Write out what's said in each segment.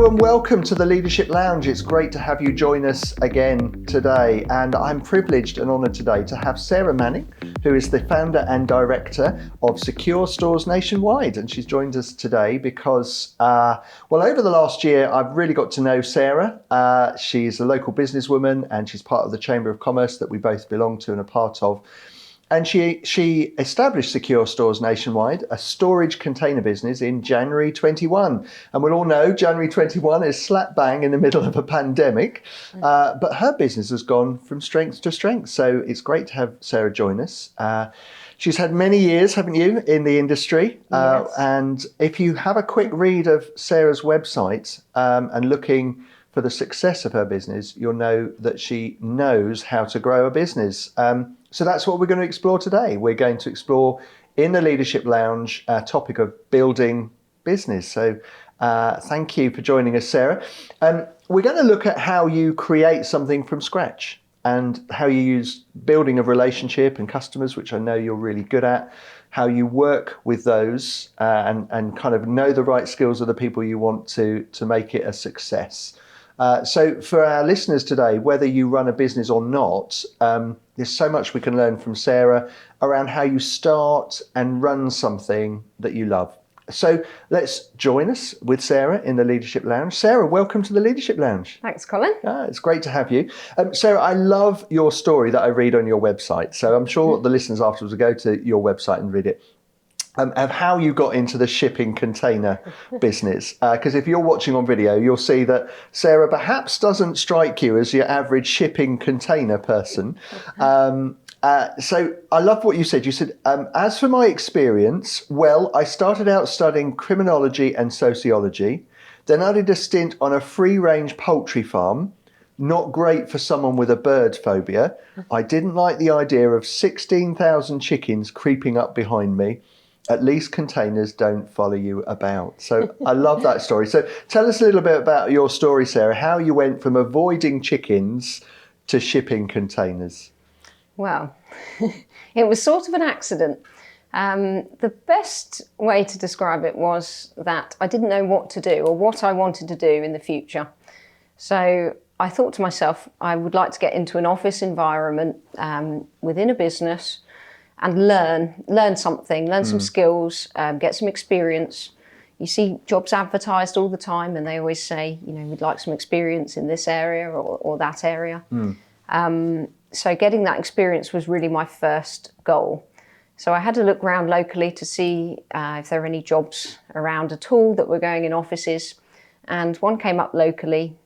and welcome to the Leadership Lounge. It's great to have you join us again today, and I'm privileged and honoured today to have Sarah Manning, who is the founder and director of Secure Stores Nationwide, and she's joined us today because, over the last year I've really got to know Sarah. She's a local businesswoman and she's part of the Chamber of Commerce that we both belong to and are part of. And she established Secure Stores Nationwide, a storage container business, in January 21. And we'll all know January 21 is slap bang in the middle of a pandemic. But her business has gone from strength to strength. So it's great to have Sarah join us. She's had many years, haven't you, in the industry? Yes. And if you have a quick read of Sarah's website and looking for the success of her business, you'll know that she knows how to grow a business. So that's what we're going to explore today. We're going to explore in the Leadership Lounge a topic of building business. So thank you for joining us, Sarah. We're going to look at how you create something from scratch and how you use building of relationship and customers, which I know you're really good at, how you work with those and kind of know the right skills of the people you want to make it a success. So for our listeners today, whether you run a business or not, there's so much we can learn from Sarah around how you start and run something that you love. So let's join us with Sarah in the Leadership Lounge. Sarah, welcome to the Leadership Lounge. Thanks, Colin. It's great to have you. Sarah, I love your story that I read on your website. So I'm sure the listeners afterwards will go to your website and read it. Of how you got into the shipping container business. Because if you're watching on video, you'll see that Sarah perhaps doesn't strike you as your average shipping container person. So I love what you said. You said, as for my experience, I started out studying criminology and sociology. Then I did a stint on a free-range poultry farm. Not great for someone with a bird phobia. I didn't like the idea of 16,000 chickens creeping up behind me. At least containers don't follow you about. So I love that story. So tell us a little bit about your story, Sarah, how you went from avoiding chickens to shipping containers. Well, it was sort of an accident. The best way to describe it was that I didn't know what to do or what I wanted to do in the future. So I thought to myself, I would like to get into an office environment within a business and learn something, learn some skills, get some experience. You see jobs advertised all the time and they always say, we'd like some experience in this area or that area. So getting that experience was really my first goal. So I had to look around locally to see if there were any jobs around at all that were going in offices. And one came up locally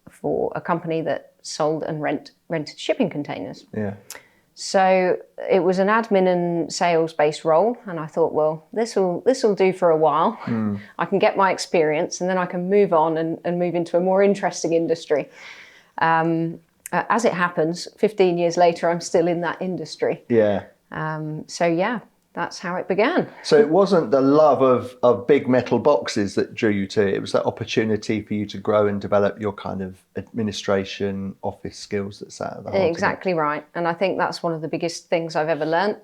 for a company that sold and rented shipping containers. Yeah. So it was an admin and sales-based role, and I thought, this will do for a while. I can get my experience, and then I can move on and move into a more interesting industry. As it happens, 15 years later, I'm still in that industry. Yeah. That's how it began. So it wasn't the love of big metal boxes that drew you to it. It was that opportunity for you to grow and develop your kind of administration, office skills that's at the heart. Exactly right. And I think that's one of the biggest things I've ever learnt,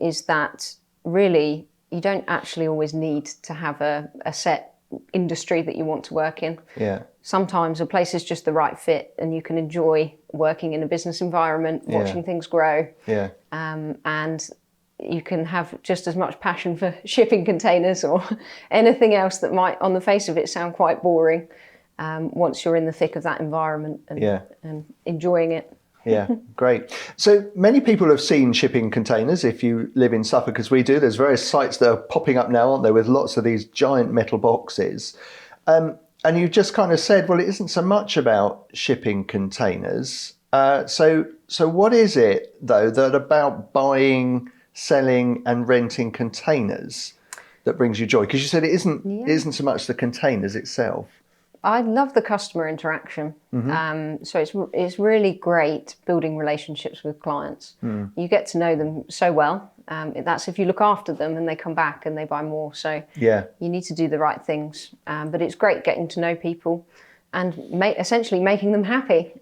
is that really you don't actually always need to have a set industry that you want to work in. Yeah. Sometimes a place is just the right fit and you can enjoy working in a business environment, watching things grow. Yeah. And you can have just as much passion for shipping containers or anything else that might, on the face of it, sound quite boring once you're in the thick of that environment and enjoying it. Yeah, great. So many people have seen shipping containers if you live in Suffolk, as we do. There's various sites that are popping up now, aren't there, with lots of these giant metal boxes. And you just kind of said, it isn't so much about shipping containers. So what is it, though, that about buying, selling and renting containers that brings you joy? Because you said it isn't so much the containers itself. I love the customer interaction. So it's really great building relationships with clients. You get to know them so well. That's if you look after them and they come back and they buy more. So you need to do the right things. But it's great getting to know people and essentially making them happy.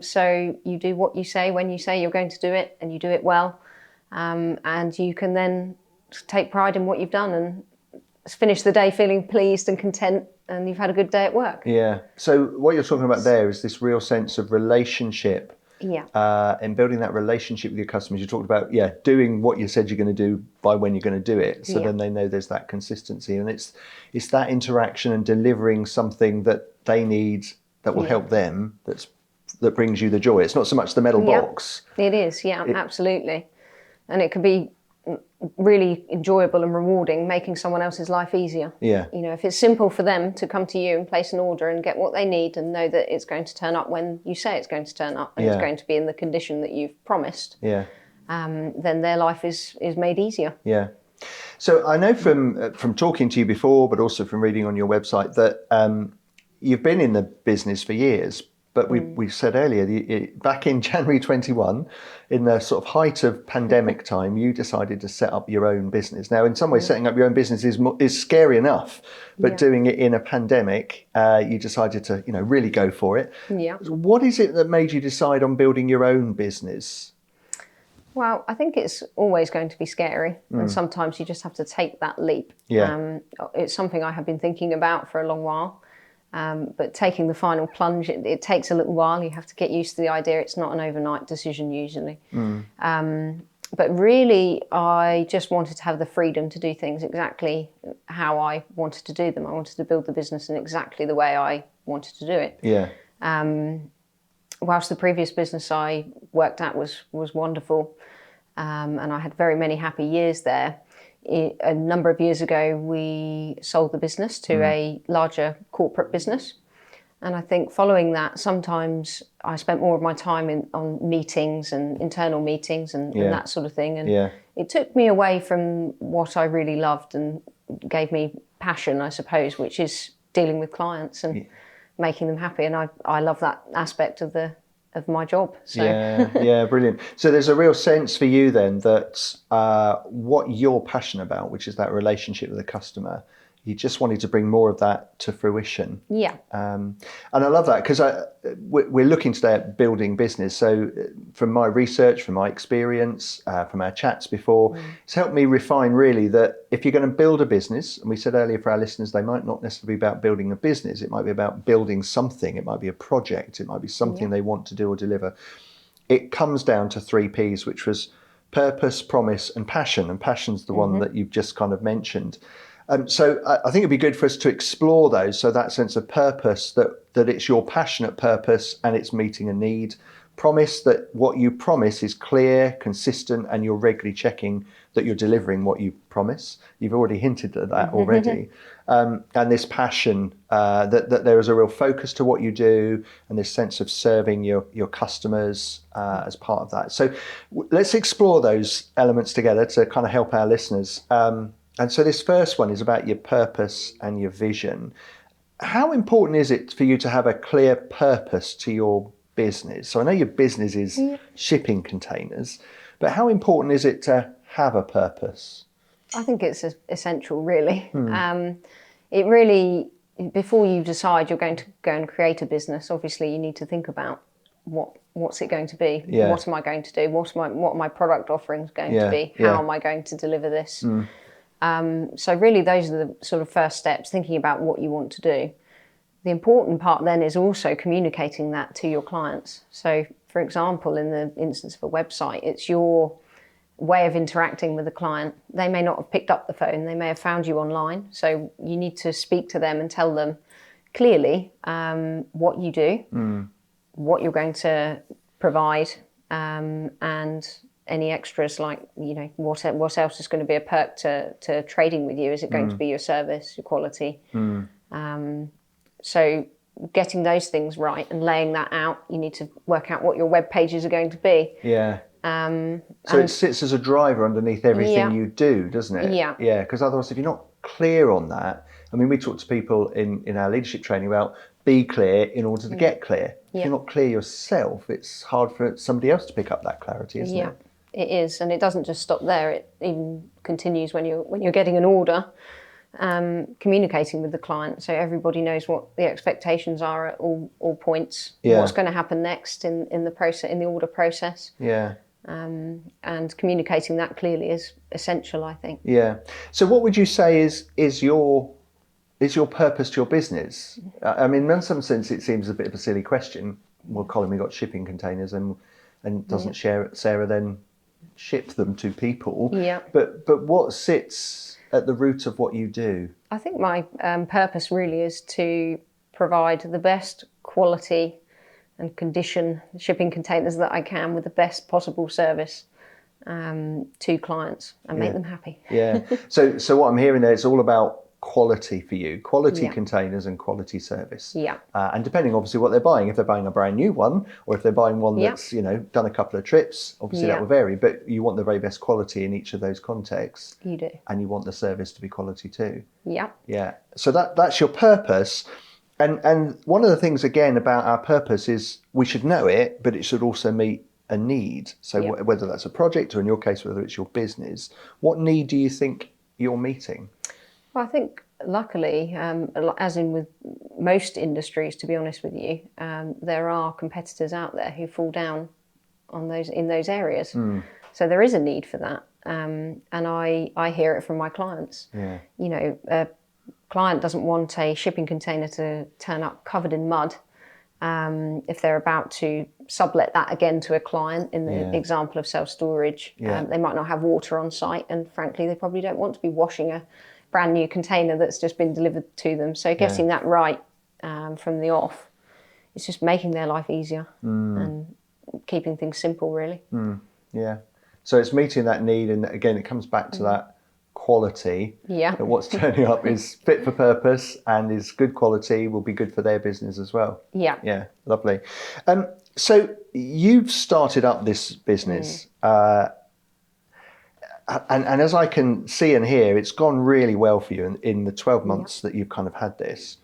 So you do what you say when you say you're going to do it, and you do it well. And you can then take pride in what you've done and finish the day feeling pleased and content and you've had a good day at work. Yeah. So what you're talking about there is this real sense of relationship. Yeah. And building that relationship with your customers. You talked about, doing what you said you're going to do by when you're going to do it. So then they know there's that consistency, and it's that interaction and delivering something that they need that will help them. That brings you the joy. It's not so much the metal box. It is. Yeah, absolutely. And it can be really enjoyable and rewarding, making someone else's life easier. Yeah. You know, if it's simple for them to come to you and place an order and get what they need and know that it's going to turn up when you say it's going to turn up and it's going to be in the condition that you've promised, then their life is made easier. Yeah. So I know from talking to you before, but also from reading on your website, that you've been in the business for years. But we said earlier, back in January 21, in the sort of height of pandemic time, you decided to set up your own business. Now, in some ways, setting up your own business is scary enough, but doing it in a pandemic, you decided to, really go for it. Yeah. What is it that made you decide on building your own business? Well, I think it's always going to be scary, and sometimes you just have to take that leap. Yeah. It's something I have been thinking about for a long while. But taking the final plunge, it takes a little while. You have to get used to the idea. It's not an overnight decision usually. But really, I just wanted to have the freedom to do things exactly how I wanted to do them. I wanted to build the business in exactly the way I wanted to do it. Yeah. Whilst the previous business I worked at was wonderful, and I had very many happy years there, a number of years ago, we sold the business to a larger corporate business. And I think following that, sometimes I spent more of my time on meetings and internal meetings and that sort of thing. And it took me away from what I really loved and gave me passion, I suppose, which is dealing with clients and making them happy. And I love that aspect of my job. So. Yeah, brilliant. So there's a real sense for you then that what you're passionate about, which is that relationship with the customer, you just wanted to bring more of that to fruition. Yeah. And I love that because we're looking today at building business. So from my research, from my experience, from our chats before, it's helped me refine really that if you're going to build a business, and we said earlier for our listeners, they might not necessarily be about building a business. It might be about building something. It might be a project. It might be something they want to do or deliver. It comes down to 3 Ps, which was purpose, promise, and passion. And passion's the one that you've just kind of mentioned. So I think it'd be good for us to explore those. So that sense of purpose, that it's your passionate purpose and it's meeting a need. Promise, that what you promise is clear, consistent, and you're regularly checking that you're delivering what you promise. You've already hinted at that already. And this passion, that there is a real focus to what you do, and this sense of serving your customers as part of that. So let's explore those elements together to kind of help our listeners. And so this first one is about your purpose and your vision. How important is it for you to have a clear purpose to your business? So I know your business is shipping containers, but how important is it to have a purpose? I think it's essential, really. It really, before you decide you're going to go and create a business, obviously you need to think about what's it going to be? Yeah. What am I going to do? What are my product offerings going to be? How am I going to deliver this? So really those are the sort of first steps, thinking about what you want to do. The important part then is also communicating that to your clients. So for example, in the instance of a website, it's your way of interacting with the client. They may not have picked up the phone, they may have found you online. So you need to speak to them and tell them clearly what you do, what you're going to provide, and any extras, like, what else is going to be a perk to trading with you? Is it going to be your service, your quality? So getting those things right and laying that out, you need to work out what your web pages are going to be. Yeah. So it sits as a driver underneath everything you do, doesn't it? Yeah. Yeah, because otherwise if you're not clear on that, I mean, we talk to people in our leadership training about be clear in order to get clear. If you're not clear yourself, it's hard for somebody else to pick up that clarity, isn't it? It is, and it doesn't just stop there. It even continues when you're getting an order, communicating with the client, so everybody knows what the expectations are at all points. What's going to happen next in the process, in the order process. Yeah. And communicating that clearly is essential, I think. Yeah. So what would you say is your is your purpose to your business? I mean, in some sense, it seems a bit of a silly question. Well, Colin, we got shipping containers, and doesn't Sarah then ship them to people? Yeah. But what sits at the root of what you do? I think my purpose really is to provide the best quality and condition shipping containers that I can with the best possible service to clients and make them happy. Yeah. So what I'm hearing there, it's all about quality for you, quality Yeah. containers and quality service. Yeah. And depending obviously what they're buying, if they're buying a brand new one or if they're buying one Yeah. that's, done a couple of trips, obviously that will vary, but you want the very best quality in each of those contexts. You do. And you want the service to be quality too. Yeah. Yeah. So that's your purpose. And one of the things again about our purpose is we should know it, but it should also meet a need. So whether that's a project or in your case, whether it's your business, what need do you think you're meeting? Well, I think luckily, as in with most industries, to be honest with you, there are competitors out there who fall down on in those areas. So there is a need for that, and I hear it from my clients. Yeah. A client doesn't want a shipping container to turn up covered in mud if they're about to sublet that again to a client. In the example of self-storage, they might not have water on site, and frankly, they probably don't want to be washing a brand new container that's just been delivered to them. So getting that right from the off, it's just making their life easier and keeping things simple, really. Yeah. So it's meeting that need, and again, it comes back to that quality. Yeah. That what's turning up is fit for purpose and is good quality, will be good for their business as well. Yeah. Yeah. Lovely. So you've started up this business. And as I can see and hear, it's gone really well for you in the 12 months that you've kind of had this.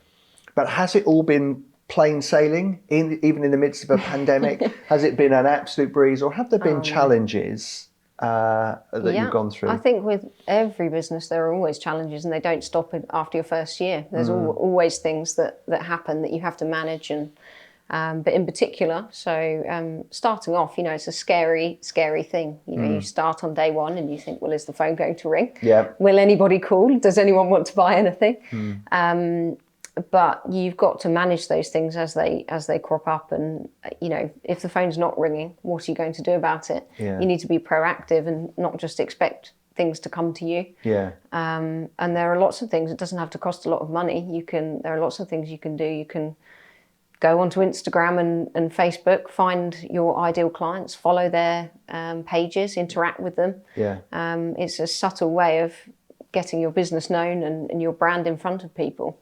But has it all been plain sailing, even in the midst of a pandemic? Has it been an absolute breeze, or have there been challenges that you've gone through? I think with every business, there are always challenges, and they don't stop after your first year. There's always things that happen that you have to manage, and but in particular, so starting off, it's a scary thing. You start on day one and you think, well, is the phone going to ring? Yeah. Will anybody call? Does anyone want to buy anything? But you've got to manage those things as they crop up, and if the phone's not ringing, what are you going to do about it? Yeah. You need to be proactive and not just expect things to come to you. Yeah. And there are lots of things. It doesn't have to cost a lot of money. There are lots of things you can do. You can go onto Instagram and Facebook, find your ideal clients, follow their pages, interact with them. Yeah. It's a subtle way of getting your business known and your brand in front of people.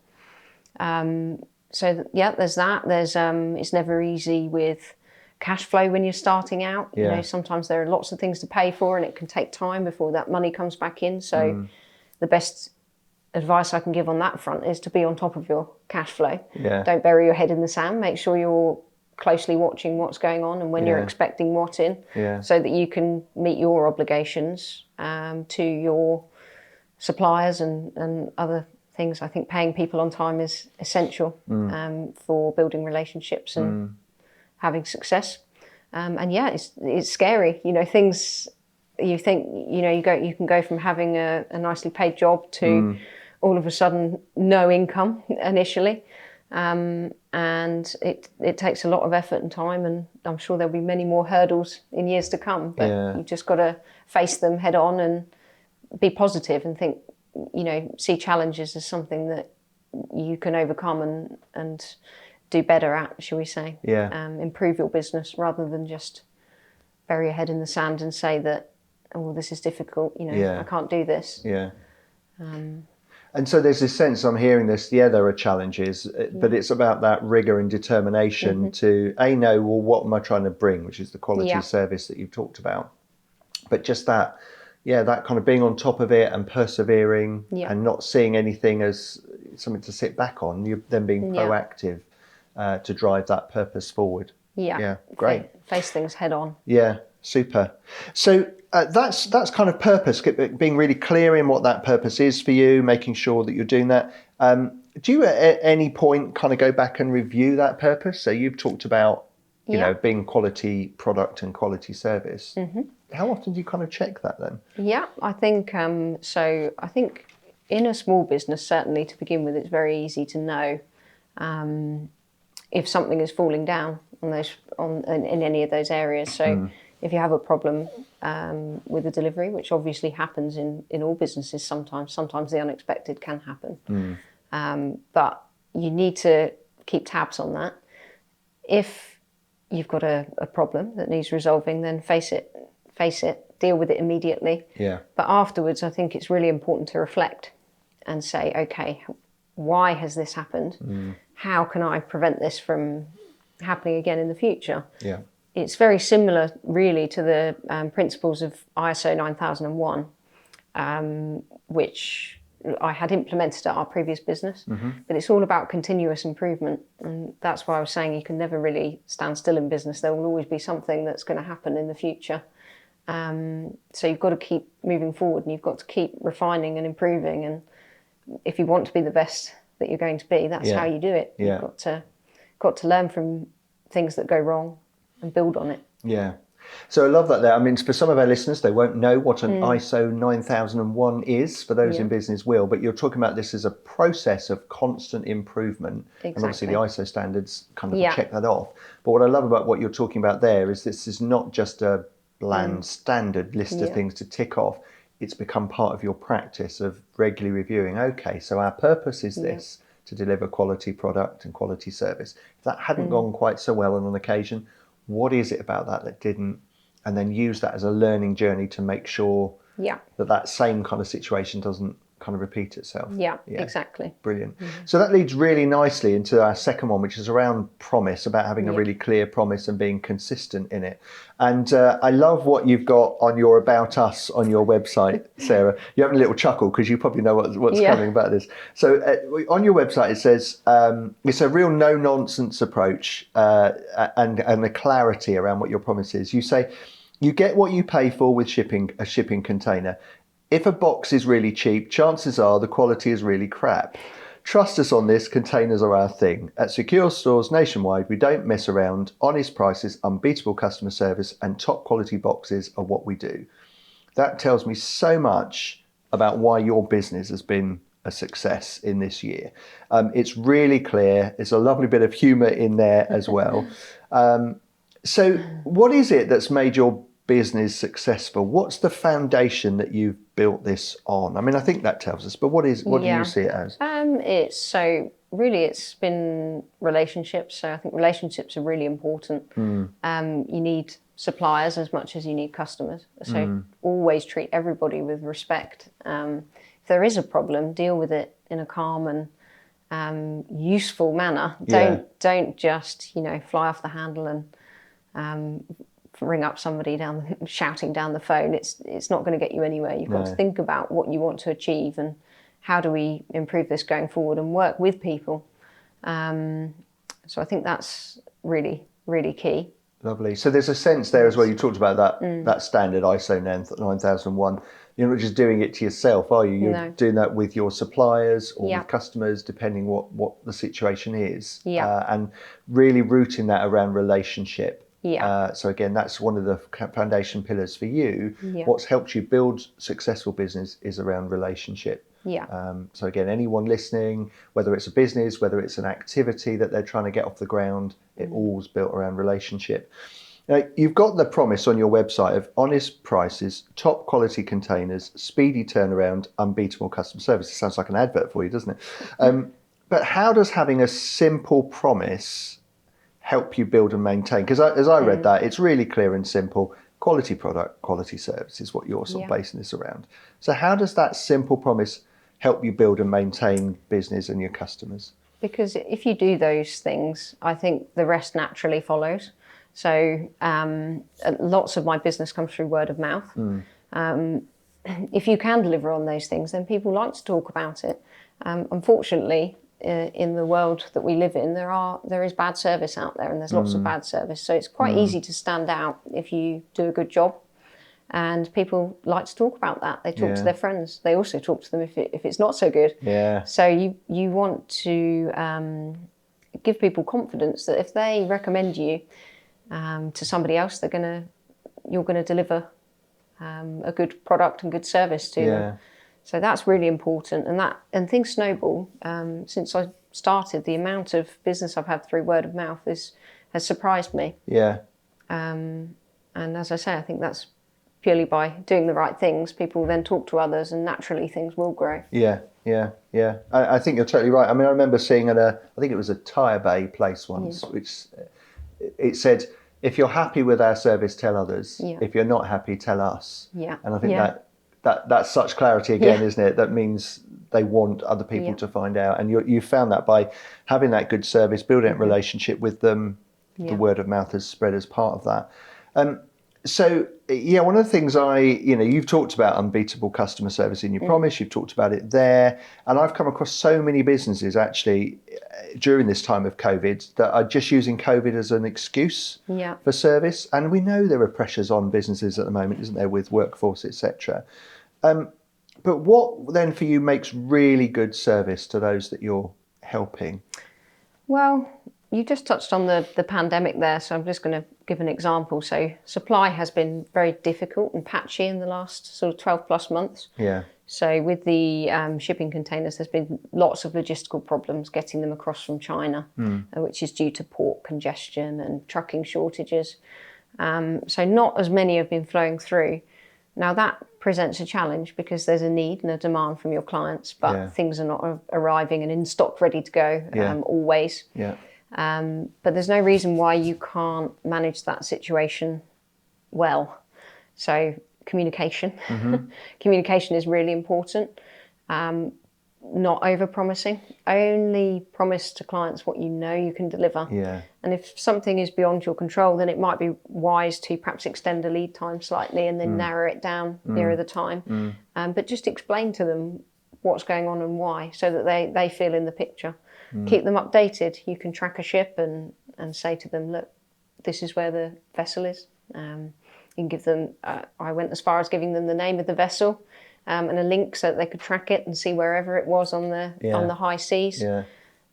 There's that. There's it's never easy with cash flow when you're starting out. Yeah. Sometimes there are lots of things to pay for, and it can take time before that money comes back in. So the best advice I can give on that front is to be on top of your cash flow. Yeah. Don't bury your head in the sand. Make sure you're closely watching what's going on and when you're expecting what in, so that you can meet your obligations to your suppliers and other things. I think paying people on time is essential for building relationships and having success. It's scary. Things you think you can go from having a nicely paid job to all of a sudden no income initially, and it takes a lot of effort and time, and I'm sure there'll be many more hurdles in years to come, but you've just got to face them head on and be positive and think, see challenges as something that you can overcome and do better at, shall we say. Improve your business rather than just bury your head in the sand and say that, oh, this is difficult, I can't do this. And so there's this sense, I'm hearing this, there are challenges, but it's about that rigour and determination to, know, well, what am I trying to bring, which is the quality service that you've talked about. But just that, that kind of being on top of it and persevering and not seeing anything as something to sit back on, you're then being proactive to drive that purpose forward. Yeah, great. Face things head on. Yeah, super. So that's kind of purpose, being really clear in what that purpose is for you, making sure that you're doing that. Do you at any point kind of go back and review that purpose? So you've talked about, being quality product and quality service. How often do you kind of check that then? Yeah, I think so. I think in a small business, certainly to begin with, it's very easy to know if something is falling down in any of those areas. So if you have a problem with a delivery, which obviously happens in all businesses sometimes the unexpected can happen. But you need to keep tabs on that. If you've got a problem that needs resolving, then face it, deal with it immediately. Yeah. But afterwards, I think it's really important to reflect and say, okay, why has this happened? How can I prevent this from happening again in the future? Yeah. It's very similar, really, to the principles of ISO 9001, which I had implemented at our previous business. But it's all about continuous improvement. And that's why I was saying you can never really stand still in business. There will always be something that's going to happen in the future. So you've got to keep moving forward, and you've got to keep refining and improving. And if you want to be the best that you're going to be, that's how you do it. Yeah. You've got to learn from things that go wrong and build on it. Yeah. So I love that there. I mean, for some of our listeners, they won't know what an ISO 9001 is. For those in business will, but you're talking about this as a process of constant improvement. Exactly. And obviously the ISO standards kind of check that off. But what I love about what you're talking about there is this is not just a bland standard list of things to tick off. It's become part of your practice of regularly reviewing, okay, so our purpose is this, to deliver quality product and quality service. If that hadn't gone quite so well on an occasion, what is it about that didn't? And then use that as a learning journey to make sure that same kind of situation doesn't kind of repeat itself. Yeah, exactly. Brilliant. So that leads really nicely into our second one, which is around promise, about having a really clear promise and being consistent in it. And I love what you've got on your About Us on your website, Sarah. You're having a little chuckle because you probably know what's coming about this. So on your website, it says it's a real no-nonsense approach and a clarity around what your promise is. You say, you get what you pay for with a shipping container. If a box is really cheap, chances are the quality is really crap. Trust us on this, containers are our thing. At Secure Stores nationwide, we don't mess around. Honest prices, unbeatable customer service, and top quality boxes are what we do. That tells me so much about why your business has been a success in this year. It's really clear. There's a lovely bit of humour in there as well. So what is it that's made your business successful? What's the foundation that you've built this on? I mean, I think that tells us, but what do you see it as? It's been relationships. So I think relationships are really important. You need suppliers as much as you need customers. So always treat everybody with respect. If there is a problem, deal with it in a calm and useful manner. Don't just fly off the handle and ring up somebody shouting down the phone. It's not going to get you anywhere. You've got to think about what you want to achieve and how do we improve this going forward and work with people. So I think that's really, really key. Lovely. So there's a sense there as well. You talked about that standard ISO 9001. You're not just doing it to yourself, are you? You're doing that with your suppliers or with customers, depending what the situation is. And really rooting that around relationship. So again, that's one of the foundation pillars for you. What's helped you build successful business is around relationship. So again, anyone listening, whether it's a business, whether it's an activity that they're trying to get off the ground, it all's built around relationship. Now, you've got the promise on your website of honest prices, top quality containers, speedy turnaround, unbeatable customer service. It sounds like an advert for you, doesn't it? But how does having a simple promise help you build and maintain? Because as I read that, it's really clear and simple. Quality product, quality service is what you're sort of basing this around. So how does that simple promise help you build and maintain business and your customers? Because if you do those things, I think the rest naturally follows. So lots of my business comes through word of mouth. If you can deliver on those things, then people like to talk about it. Unfortunately, in the world that we live in, there is bad service out there, and there's lots of bad service. So it's quite easy to stand out if you do a good job, and people like to talk about that. They talk to their friends. They also talk to them if it's not so good. So you want to give people confidence that if they recommend you to somebody else, you're gonna deliver a good product and good service to them. So that's really important, and things snowball. Since I started, the amount of business I've had through word of mouth has surprised me. Yeah. And as I say, I think that's purely by doing the right things. People then talk to others, and naturally things will grow. Yeah. I think you're totally right. I mean, I remember seeing I think it was a Tyre Bay place once, which it said, if you're happy with our service, tell others. Yeah. If you're not happy, tell us. Yeah. And I think that's such clarity again, isn't it? That means they want other people to find out. And you found that by having that good service, building a relationship with them, the word of mouth has spread as part of that. So, one of the things you've talked about unbeatable customer service in your promise, you've talked about it there. And I've come across so many businesses actually during this time of COVID that are just using COVID as an excuse for service. And we know there are pressures on businesses at the moment, isn't there, with workforce, etc. But what then for you makes really good service to those that you're helping? Well, you just touched on the pandemic there, so I'm just going to give an example. So supply has been very difficult and patchy in the last sort of 12 plus months. Yeah. So with the shipping containers, there's been lots of logistical problems getting them across from China, which is due to port congestion and trucking shortages. So not as many have been flowing through. Now that presents a challenge because there's a need and a demand from your clients, but things are not arriving and in stock ready to go always. Yeah. But there's no reason why you can't manage that situation well. So communication. Communication is really important. Not over-promising. Only promise to clients what you know you can deliver. Yeah. And if something is beyond your control, then it might be wise to perhaps extend the lead time slightly and then narrow it down nearer the time. But just explain to them what's going on and why, so that they feel in the picture. Keep them updated. You can track a ship and say to them, look, this is where the vessel is. You can give them, I went as far as giving them the name of the vessel and a link so that they could track it and see wherever it was on the high seas. Yeah.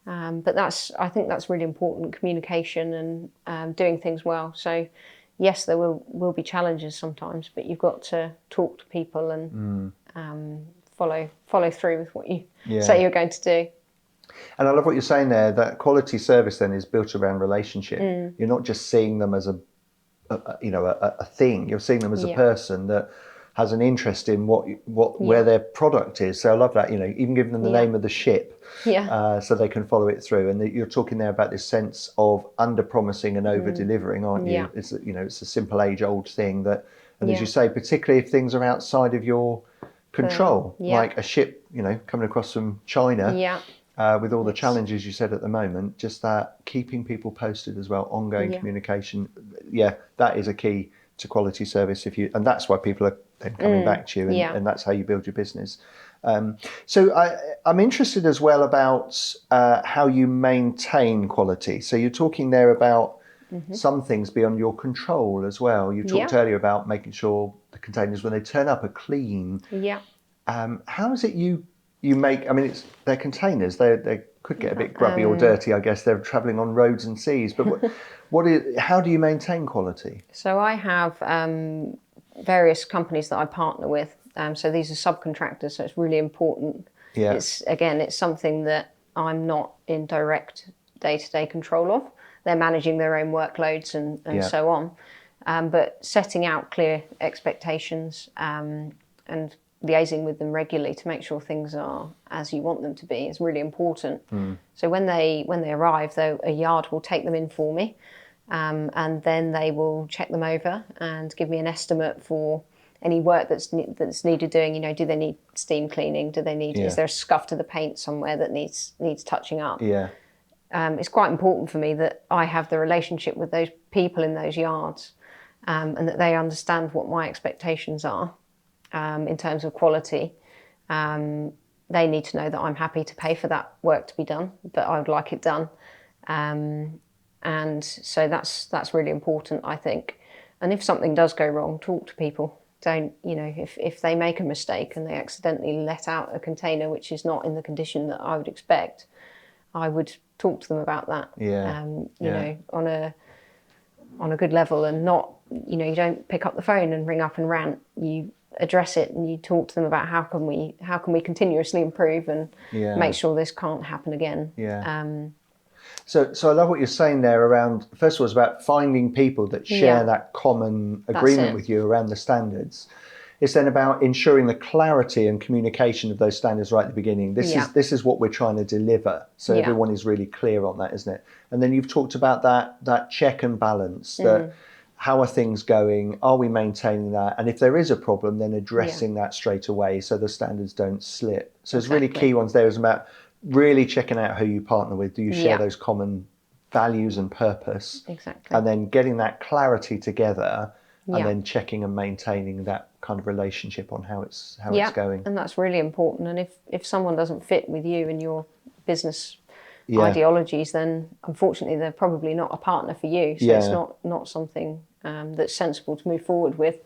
But I think that's really important, communication and doing things well. So yes, there will be challenges sometimes, but you've got to talk to people and follow through with what you say you're going to do. And I love what you're saying there, that quality service then is built around relationship. You're not just seeing them as a thing, you're seeing them as a person that has an interest in where their product is. So I love that, even giving them the name of the ship so they can follow it through. And you're talking there about this sense of under-promising and over-delivering, aren't you? Yeah. It's, it's a simple age-old thing that, and as you say, particularly if things are outside of your control, like a ship, coming across from China. Yeah. With all the challenges you said at the moment, just that keeping people posted as well, ongoing communication. Yeah, that is a key to quality service. And that's why people are then coming back to you, and that's how you build your business. So I'm interested as well about how you maintain quality. So you're talking there about some things beyond your control as well. You talked earlier about making sure the containers, when they turn up, are clean. Yeah. How is it you make, they're containers, they could get a bit grubby or dirty, I guess. They're travelling on roads and seas, but how do you maintain quality? So I have various companies that I partner with. So these are subcontractors, so it's really important. Yeah. It's something that I'm not in direct day-to-day control of. They're managing their own workloads and so on. But setting out clear expectations and liaising with them regularly to make sure things are as you want them to be is really important. So when they arrive, though, a yard will take them in for me, and then they will check them over and give me an estimate for any work that's needed doing. Do they need steam cleaning? Do they need? Is there a scuff to the paint somewhere that needs touching up? Yeah. It's quite important for me that I have the relationship with those people in those yards, and that they understand what my expectations are. In terms of quality, they need to know that I'm happy to pay for that work to be done, but I would like it done. And so that's really important, I think. And if something does go wrong, talk to people. Don't, if they make a mistake and they accidentally let out a container which is not in the condition that I would expect, I would talk to them about that. On a good level, and not, you don't pick up the phone and ring up and rant. You address it, and you talk to them about how can we continuously improve and make sure this can't happen again. So I love what you're saying there around, first of all, it's about finding people that share that common agreement with you around the standards. It's then about ensuring the clarity and communication of those standards right at the beginning. This is what we're trying to deliver. So everyone is really clear on that, isn't it? And then you've talked about that check and balance, that how are things going? Are we maintaining that? And if there is a problem, then addressing that straight away so the standards don't slip. So it's really key ones there is about really checking out who you partner with. Do you share those common values and purpose? Exactly. And then getting that clarity together and then checking and maintaining that kind of relationship on how it's going. And that's really important. And if someone doesn't fit with you and your business ideologies, then unfortunately they're probably not a partner for you. So it's not something that's sensible to move forward with.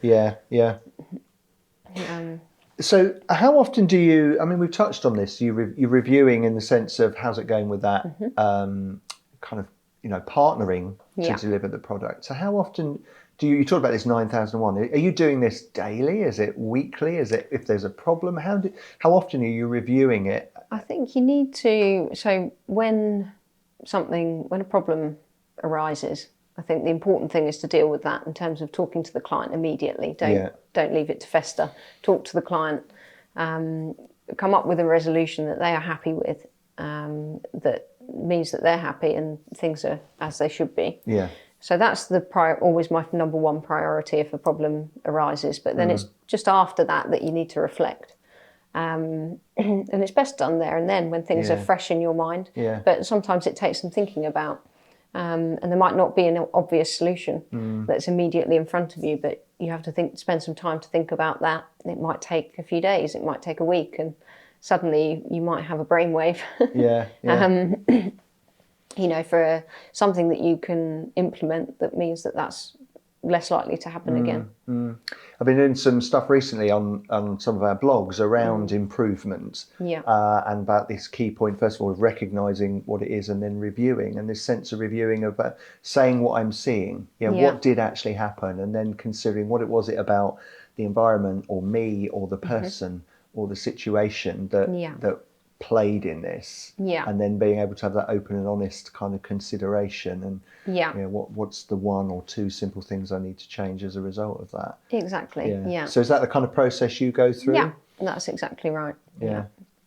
So how often do you, I mean, we've touched on this, you're reviewing in the sense of how's it going with that kind of, partnering to deliver the product. So how often do you talk about this 9001, are you doing this daily? Is it weekly? Is it, if there's a problem, how often are you reviewing it? I think you need to, so when a problem arises, I think the important thing is to deal with that in terms of talking to the client immediately. Don't leave it to fester. Talk to the client, come up with a resolution that they are happy with, that means that they're happy and things are as they should be. So that's always my number one priority if a problem arises. But then it's just after that you need to reflect. And it's best done there and then when things are fresh in your mind. But sometimes it takes some thinking about. And there might not be an obvious solution that's immediately in front of you, but you have to spend some time to think about that. It might take a few days, it might take a week, and suddenly you might have a brainwave. For something that you can implement that means that's less likely to happen again. I've been doing some stuff recently on some of our blogs around improvement and about this key point, first of all, of recognising what it is and then reviewing, and this sense of reviewing of saying what I'm seeing, what did actually happen, and then considering what it was about the environment or me or the person or the situation that played in this, and then being able to have that open and honest kind of consideration and what's the one or two simple things I need to change as a result of that. Exactly. So is that the kind of process you go through? Yeah, that's exactly right.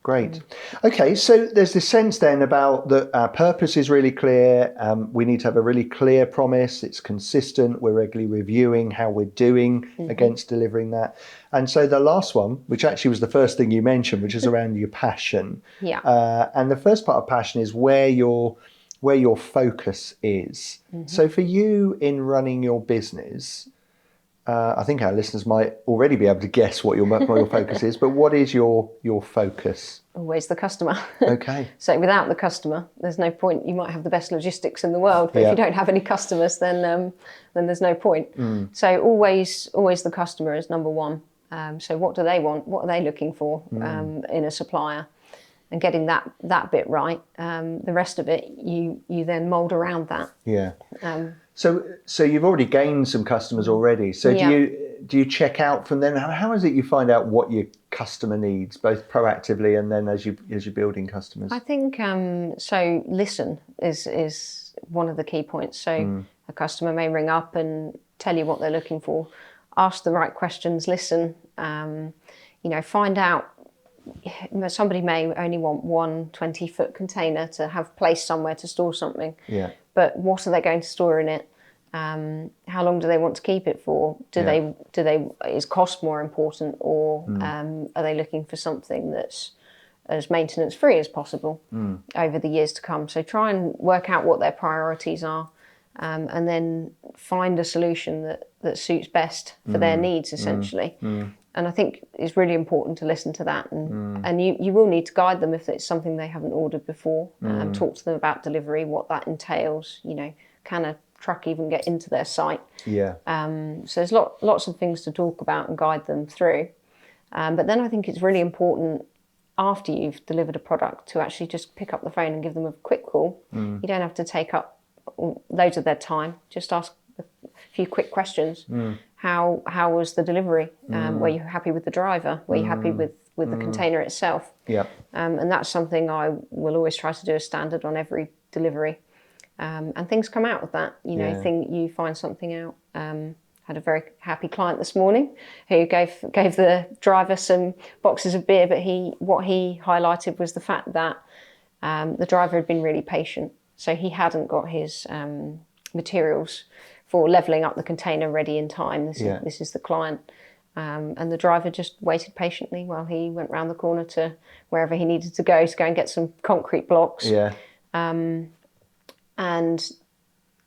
Great. Okay, so there's this sense then about that our purpose is really clear. We need to have a really clear promise. It's consistent. We're regularly reviewing how we're doing against delivering that. And so the last one, which actually was the first thing you mentioned, which is around your passion. And the first part of passion is where your focus is. So for you in running your business, I think our listeners might already be able to guess what your focus is, but what is your focus? Always the customer. Okay. So without the customer, there's no point. You might have the best logistics in the world, but if you don't have any customers, then there's no point. So always the customer is number one. So what do they want? What are they looking for in a supplier? And getting that bit right. The rest of it, you then mould around that. So you've already gained some customers already. So do you check out from them? How is it you find out what your customer needs, both proactively and then as you're building customers? I think so. Listen is one of the key points. So a customer may ring up and tell you what they're looking for. Ask the right questions. Listen. Find out. Somebody may only want one 20-foot container to have placed somewhere to store something. But what are they going to store in it? How long do they want to keep it for? Is cost more important, or are they looking for something that's as maintenance free as possible over the years to come? So try and work out what their priorities are, and then find a solution that suits best for their needs, essentially. And I think it's really important to listen to that, and you will need to guide them if it's something they haven't ordered before. Talk to them about delivery, what that entails. Can a truck even get into their site? So there's lots of things to talk about and guide them through. But then I think it's really important after you've delivered a product to actually just pick up the phone and give them a quick call. You don't have to take up loads of their time. Just ask a few quick questions. how was the delivery? Were you happy with the driver? Were you happy with the container itself? Yeah. And that's something I will always try to do as standard on every delivery. And things come out of that, you find something out. Had a very happy client this morning who gave the driver some boxes of beer, but what he highlighted was the fact that the driver had been really patient. So he hadn't got his materials for levelling up the container ready in time. This is the client. And the driver just waited patiently while he went round the corner to wherever he needed to go and get some concrete blocks. Yeah. And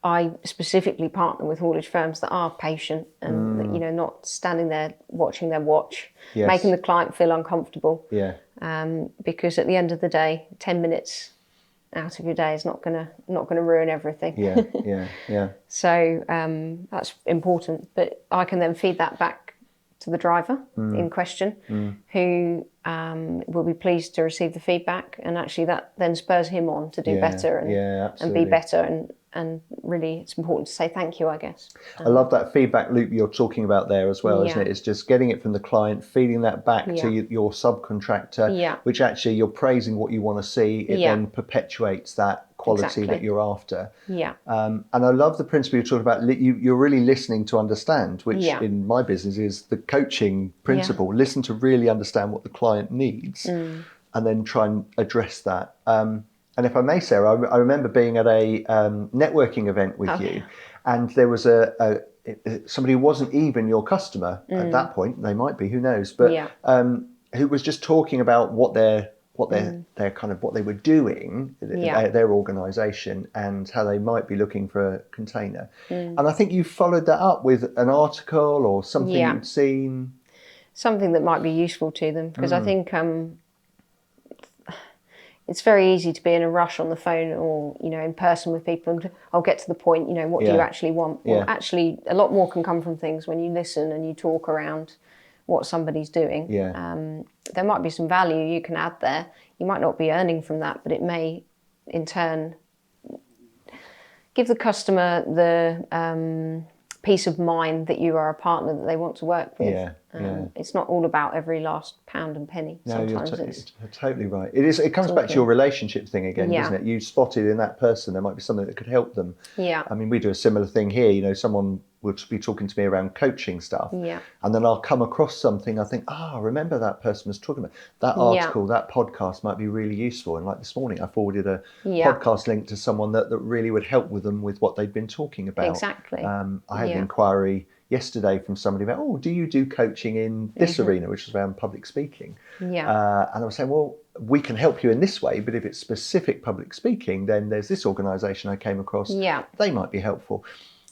I specifically partner with haulage firms that are patient and not standing there watching their watch, Yes. making the client feel uncomfortable. Yeah. Because at the end of the day, 10 minutes out of your day is not gonna ruin everything. Yeah. So that's important. But I can then feed that back to the driver in question, who will be pleased to receive the feedback, and actually that then spurs him on to do better and be better. And really, it's important to say thank you, I guess. I love that feedback loop you're talking about there as well, isn't it? It's just getting it from the client, feeding that back to your subcontractor, which actually you're praising what you want to see. It then perpetuates that quality that you're after. Yeah. And I love the principle you're talking about. You're really listening to understand, which in my business is the coaching principle. Listen to really understand what the client needs and then try and address that. And if I may, Sarah, I remember being at a networking event with you, and there was somebody who wasn't even your customer at that point. They might be, who knows? But who was just talking about what they were doing, their organisation, and how they might be looking for a container. And I think you followed that up with an article or something you'd seen. Something that might be useful to them, because I think it's very easy to be in a rush on the phone or, in person with people and I'll get to the point, what do you actually want? Well, actually, a lot more can come from things when you listen and you talk around what somebody's doing. There might be some value you can add there. You might not be earning from that, but it may, in turn, give the customer the peace of mind that you are a partner that they want to work with. It's not all about every last pound and penny. No, sometimes you're totally right. It comes back to your relationship thing again, doesn't it? You spotted in that person there might be something that could help them. I mean, we do a similar thing here. Someone will be talking to me around coaching stuff, and then I'll come across something. I think, I remember that person was talking about that article, that podcast might be really useful. And like this morning, I forwarded a podcast link to someone that really would help with them with what they'd been talking about. Exactly. I had an inquiry yesterday from somebody about, do you do coaching in this arena, which is around public speaking? And I was saying, well, we can help you in this way, but if it's specific public speaking, then there's this organisation I came across. They might be helpful.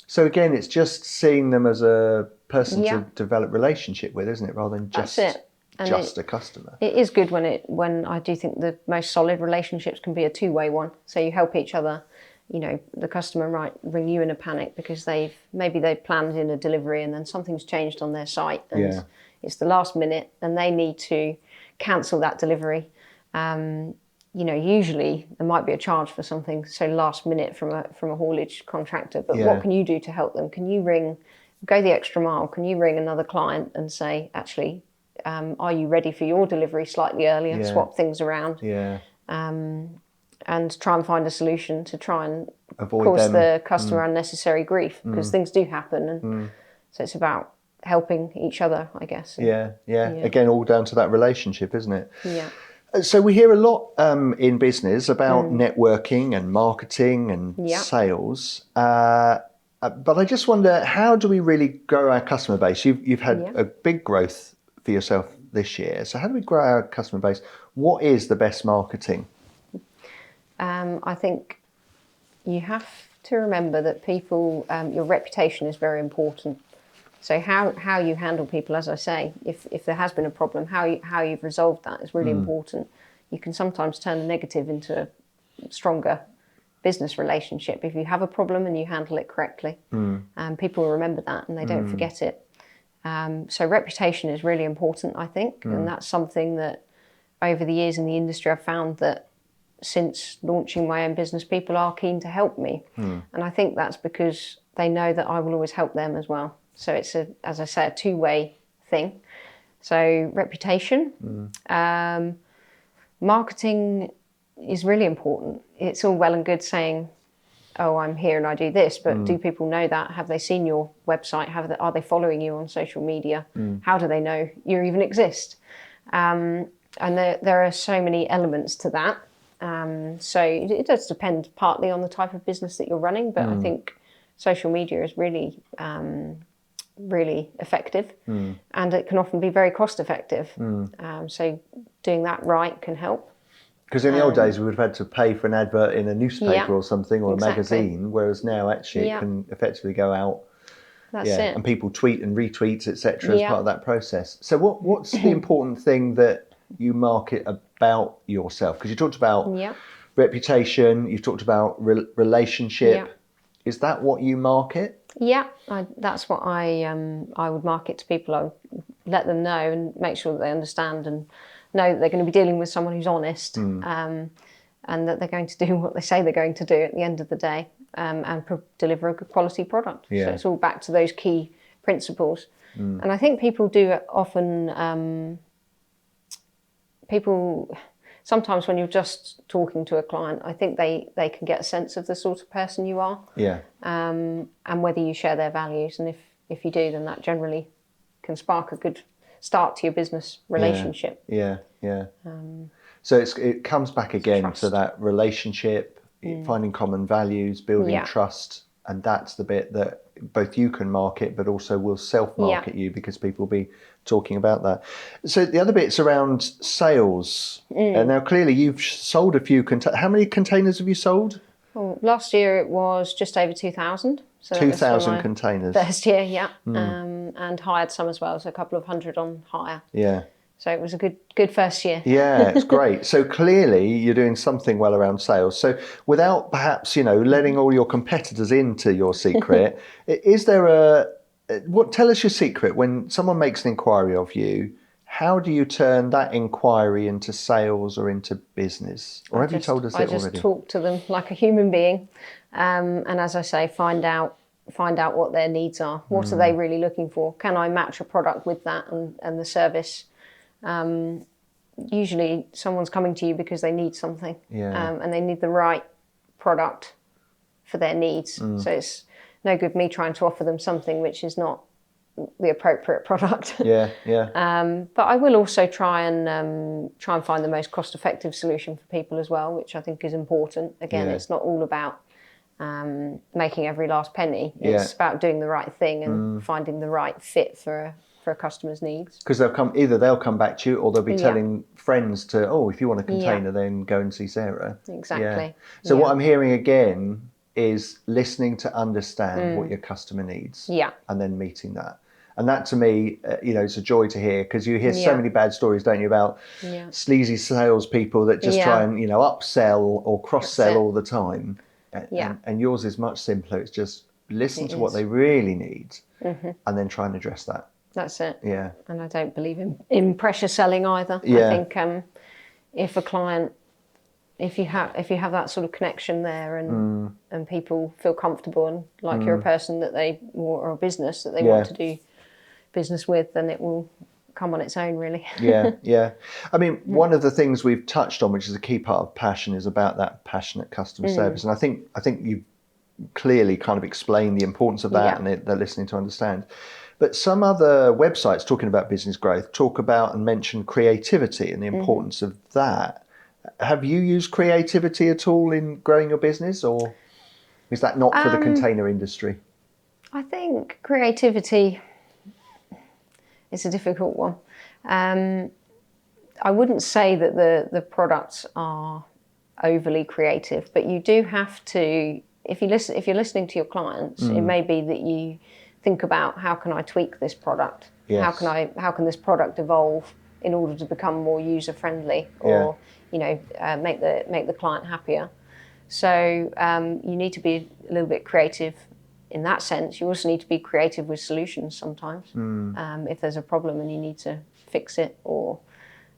So again, it's just seeing them as a person to develop relationship with, isn't it? Rather than just a customer. It is good when I do think the most solid relationships can be a two-way one. So you help each other. The customer might ring you in a panic because they've planned in a delivery and then something's changed on their site and it's the last minute and they need to cancel that delivery. Usually there might be a charge for something so last minute from a haulage contractor, but what can you do to help them? Can you go the extra mile? Can you ring another client and say, actually, are you ready for your delivery slightly earlier? Swap things around. And try and find a solution to try and cause the customer unnecessary grief, because things do happen. And so it's about helping each other, I guess. Again, all down to that relationship, isn't it? So we hear a lot in business about networking and marketing and sales. But I just wonder, how do we really grow our customer base? You've had a big growth for yourself this year. So how do we grow our customer base? What is the best marketing? I think you have to remember that people, your reputation is very important. So how you handle people, as I say, if there has been a problem, how you've resolved that is really important. You can sometimes turn a negative into a stronger business relationship if you have a problem and you handle it correctly. People will remember that and they don't forget it. So reputation is really important, I think, and that's something that over the years in the industry I've found that since launching my own business, people are keen to help me. And I think that's because they know that I will always help them as well. So it's as I say, a two-way thing. So reputation, marketing is really important. It's all well and good saying, "Oh, I'm here and I do this," but do people know that? Have they seen your website? Are they following you on social media? How do they know you even exist? And there are so many elements to that. So it does depend partly on the type of business that you're running, but I think social media is really, really effective, and it can often be very cost effective. So doing that right can help. Because in the old days, we would have had to pay for an advert in a newspaper or something, or exactly. a magazine, whereas now actually it can effectively go out. That's it. And people tweet and retweets, etc., as part of that process. So what's the important thing that you market about yourself? Because you talked about reputation, you've talked about relationship. Is that what you market? Yeah, that's what I would market to people. I would let them know and make sure that they understand and know that they're going to be dealing with someone who's honest, and that they're going to do what they say they're going to do at the end of the day, and deliver a good quality product. So it's all back to those key principles. And I think people do often, sometimes when you're just talking to a client, I think they can get a sense of the sort of person you are, and whether you share their values. And if you do, then that generally can spark a good start to your business relationship. So it comes back again Trust. to that relationship, finding common values, building trust, and that's the bit that both you can market, but also will self-market you, because people will be talking about that. So the other bit's around sales. And now clearly you've sold a few. How many containers have you sold? Well, last year it was just over 2,000. So 2,000 containers. First year, and hired some as well, so a couple of hundred on hire. So it was a good first year. It's great. So clearly you're doing something well around sales. So without perhaps, letting all your competitors into your secret, is there tell us your secret. When someone makes an inquiry of you, how do you turn that inquiry into sales or into business? Or have you told us it already? I just talk to them like a human being, and as I say, find out what their needs are. What are they really looking for? Can I match a product with that and the service? Usually someone's coming to you because they need something, and they need the right product for their needs. So it's no good me trying to offer them something which is not the appropriate product. But I will also try and find the most cost-effective solution for people as well, which I think is important. Again, it's not all about making every last penny. It's about doing the right thing and finding the right fit for a customer's needs. Because they'll come back to you, or they'll be telling friends to, if you want a container, then go and see Sarah. Exactly. So what I'm hearing again is listening to understand what your customer needs, and then meeting that. And that to me, it's a joy to hear, because you hear so many bad stories, don't you, about sleazy salespeople that just try and upsell or cross-sell all the time. And yours is much simpler. It's just listen to what they really need, and then try and address that. That's it. Yeah. And I don't believe in pressure selling either. I think if a client, if you have that sort of connection there, and people feel comfortable and like you're a person that or a business that they want to do business with, then it will come on its own, really. I mean, one of the things we've touched on, which is a key part of passion, is about that passionate customer service. And I think you've clearly kind of explained the importance of that, and they're listening to understand. But some other websites talking about business growth talk about and mention creativity and the importance of that. Have you used creativity at all in growing your business, or is that not for the container industry? I think creativity is a difficult one. I wouldn't say that the products are overly creative, but you do have to, if you're listening to your clients, it may be that you think about, how can I tweak this product? How can this product evolve in order to become more user friendly, or make the client happier? So you need to be a little bit creative in that sense. You also need to be creative with solutions sometimes. If there's a problem and you need to fix it, or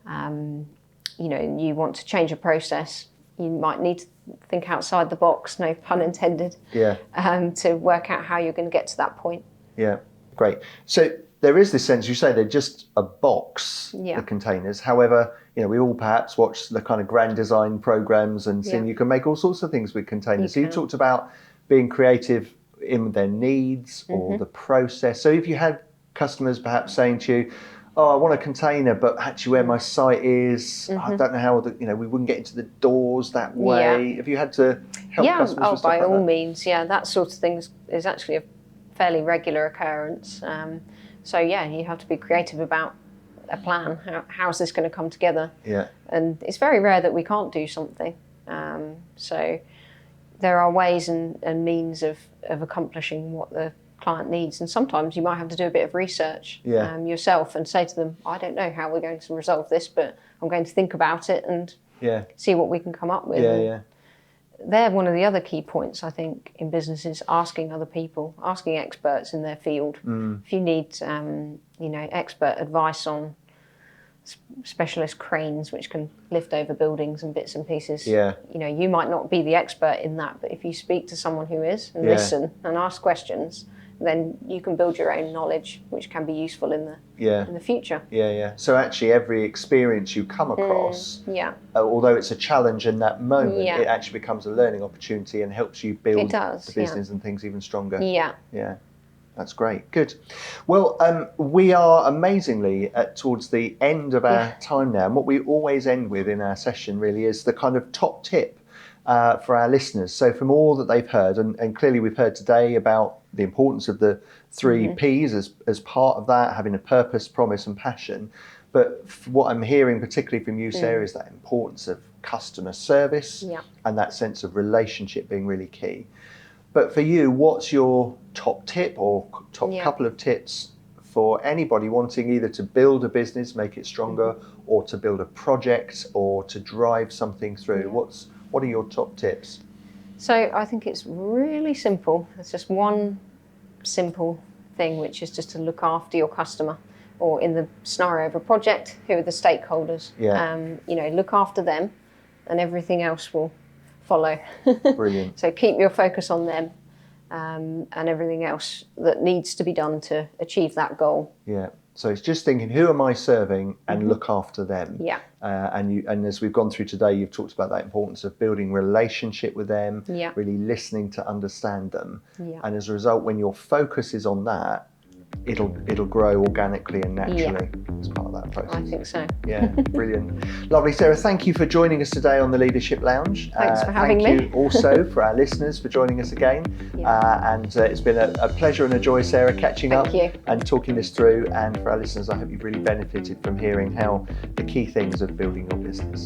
you want to change a process, you might need to think outside the box, no pun intended, to work out how you're going to get to that point. Great. So there is this sense, you say they're just a box, Yeah. the containers. However, we all perhaps watch the kind of grand design programs and seen you can make all sorts of things with containers. So you talked about being creative in their needs or the process. So if you had customers perhaps saying to you, oh, I want a container, but actually where my site is, I don't know how, we wouldn't get into the doors that way. Have you had to help customers with stuff by like all that? means, that sort of thing is actually a fairly regular occurrence. So you have to be creative about a plan. How's this going to come together? Yeah. And it's very rare that we can't do something. So there are ways and means of accomplishing what the client needs, and sometimes you might have to do a bit of research yourself and say to them, I don't know how we're going to resolve this, but I'm going to think about it and see what we can come up with. They're one of the other key points, I think, in businesses, asking other people, asking experts in their field. If you need expert advice on specialist cranes which can lift over buildings and bits and pieces, you might not be the expert in that, but if you speak to someone who is and listen and ask questions, then you can build your own knowledge, which can be useful in the future. So actually every experience you come across, although it's a challenge in that moment, it actually becomes a learning opportunity and helps you build the business and things even stronger. That's great. Good. Well, we are amazingly towards the end of our time now. And what we always end with in our session really is the kind of top tip for our listeners. So from all that they've heard, and clearly we've heard today about the importance of the 3 Ps as part of that, having a purpose, promise and passion. But what I'm hearing particularly from you, Sarah, is that importance of customer service and that sense of relationship being really key. But for you, what's your top tip or top couple of tips for anybody wanting either to build a business, make it stronger, or to build a project or to drive something through? What are your top tips? So I think it's really simple. It's just one simple thing, which is just to look after your customer, or in the scenario of a project, who are the stakeholders. Look after them and everything else will follow. Brilliant. So keep your focus on them and everything else that needs to be done to achieve that goal. So it's just thinking, who am I serving, and look after them. And as we've gone through today, you've talked about that importance of building relationship with them, really listening to understand them. And as a result, when your focus is on that, it'll grow organically and naturally as part of that process. I think so. Brilliant. Lovely. Sarah, thank you for joining us today on the Leadership Lounge. Thanks for having me. Thank you also for our listeners for joining us again. And it's been a pleasure and a joy, Sarah, catching up and talking this through. And for our listeners, I hope you've really benefited from hearing how the key things of building your business.